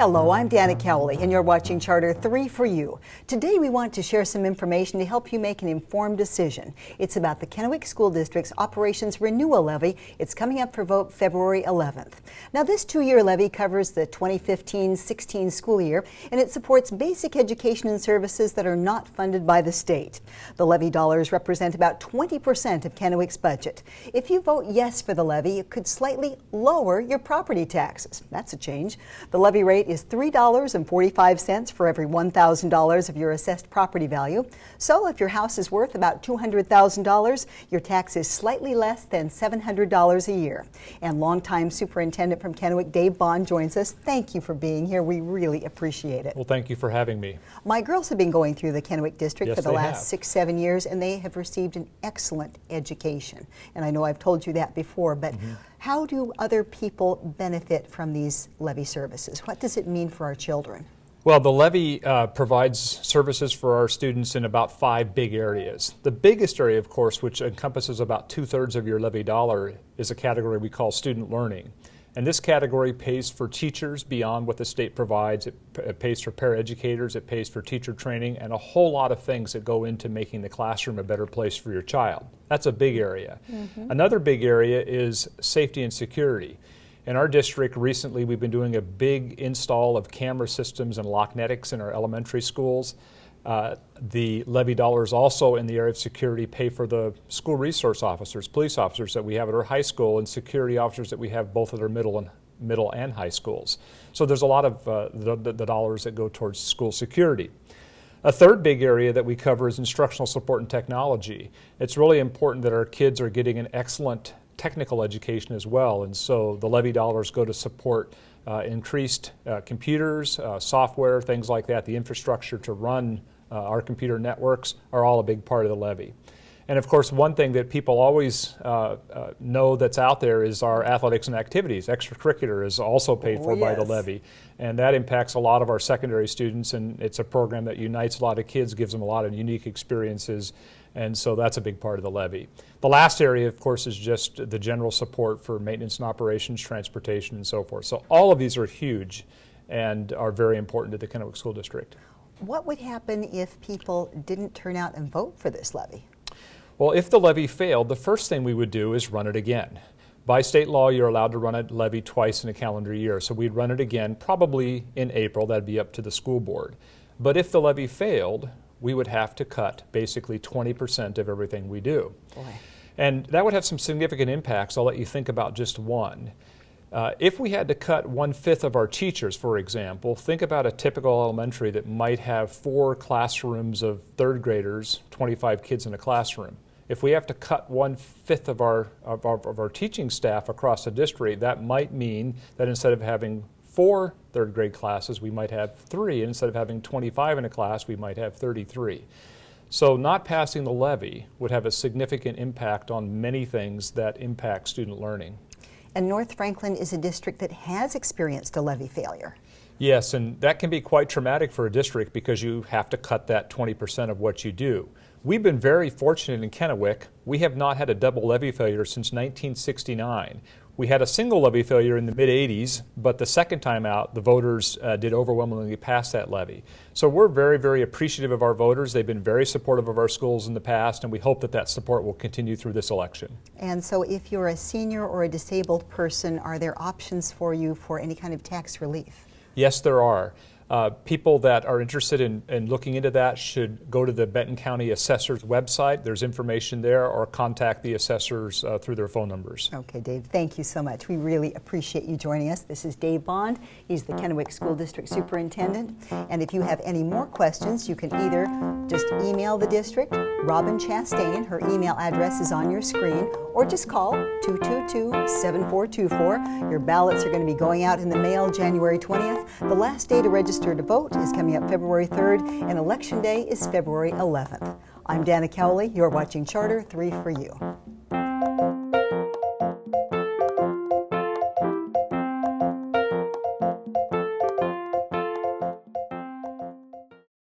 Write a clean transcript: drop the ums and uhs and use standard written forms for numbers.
Hello, I'm Dana Cowley, and you're watching Charter 3 for You. Today we want to share some information to help you make an informed decision. It's about the Kennewick School District's Operations Renewal Levy. It's coming up for vote February 11th. Now, this two-year levy covers the 2015-16 school year, and it supports basic education and services that are not funded by the state. The levy dollars represent about 20% of Kennewick's budget. If you vote yes for the levy, it could slightly lower your property taxes. That's a change. The levy rate is $3.45 for every $1,000 of your assessed property value. So if your house is worth about $200,000, your tax is slightly less than $700 a year. And longtime superintendent from Kennewick, Dave Bond, joins us. Thank you for being here. We really appreciate it. Well, thank you for having me. My girls have been going through the Kennewick district Yes, for the they last have. 6-7 years, and they have received an excellent education. And I know I've told you that before, but how do other people benefit from these levy services? What does it mean for our children? Well, the levy provides services for our students in about 5 big areas. The biggest area, of course, which encompasses about 2/3 of your levy dollar, is a category we call student learning. And this category pays for teachers beyond what the state provides. It pays for paraeducators, it pays for teacher training, and a whole lot of things that go into making the classroom a better place for your child. That's a big area. Another big area is safety and security. In our district recently, we've been doing a big install of camera systems and locknetics in our elementary schools. The levy dollars also in the area of security pay for the school resource officers, police officers that we have at our high school, and security officers that we have both at our middle and high schools. So there's a lot of the dollars that go towards school security. A third big area that we cover is instructional support and technology. It's really important that our kids are getting an excellent technical education as well, and so the levy dollars go to support increased computers, software, things like that. The infrastructure to run our computer networks are all a big part of the levy. And of course, one thing that people always know that's out there is our athletics and activities. Extracurricular is also paid for by the levy, and that impacts a lot of our secondary students, and it's a program that unites a lot of kids, gives them a lot of unique experiences, and so that's a big part of the levy. The last area, of course, is just the general support for maintenance and operations, transportation, and so forth. So all of these are huge and are very important to the Kennewick School District. What would happen if people didn't turn out and vote for this levy? Well, if the levy failed, the first thing we would do is run it again. By state law, you're allowed to run a levy twice in a calendar year, so we'd run it again probably in April. That'd be up to the school board. But if the levy failed, we would have to cut basically 20% of everything we do. Boy. And that would have some significant impacts. I'll let you think about just one. If we had to cut 1/5 of our teachers, for example, think about a typical elementary that might have 4 classrooms of 3rd graders, 25 kids in a classroom. If we have to cut 1/5 of our teaching staff across the district, that might mean that instead of having 4 3rd grade classes, we might have 3. And instead of having 25 in a class, we might have 33. So not passing the levy would have a significant impact on many things that impact student learning. And North Franklin is a district that has experienced a levy failure. Yes, and that can be quite traumatic for a district because you have to cut that 20% of what you do. We've been very fortunate in Kennewick. We have not had a double levy failure since 1969. We had a single levy failure in the mid-'80s, but the second time out, the voters did overwhelmingly pass that levy. So we're very, very appreciative of our voters. They've been very supportive of our schools in the past, and we hope that that support will continue through this election. And so if you're a senior or a disabled person, are there options for you for any kind of tax relief? Yes, there are. People that are interested in looking into that should go to the Benton County Assessor's website. There's information there, or contact the assessors through their phone numbers. Okay, Dave, thank you so much. We really appreciate you joining us. This is Dave Bond. He's the Kennewick School District Superintendent. And if you have any more questions, you can either just email the district, Robin Chastain. Her email address is on your screen, or just call 222-7424. Your ballots are going to be going out in the mail January 20th. The last day to register to vote is coming up February 3rd, and Election Day is February 11th. I'm Dana Cowley. You're watching Charter 3 for You.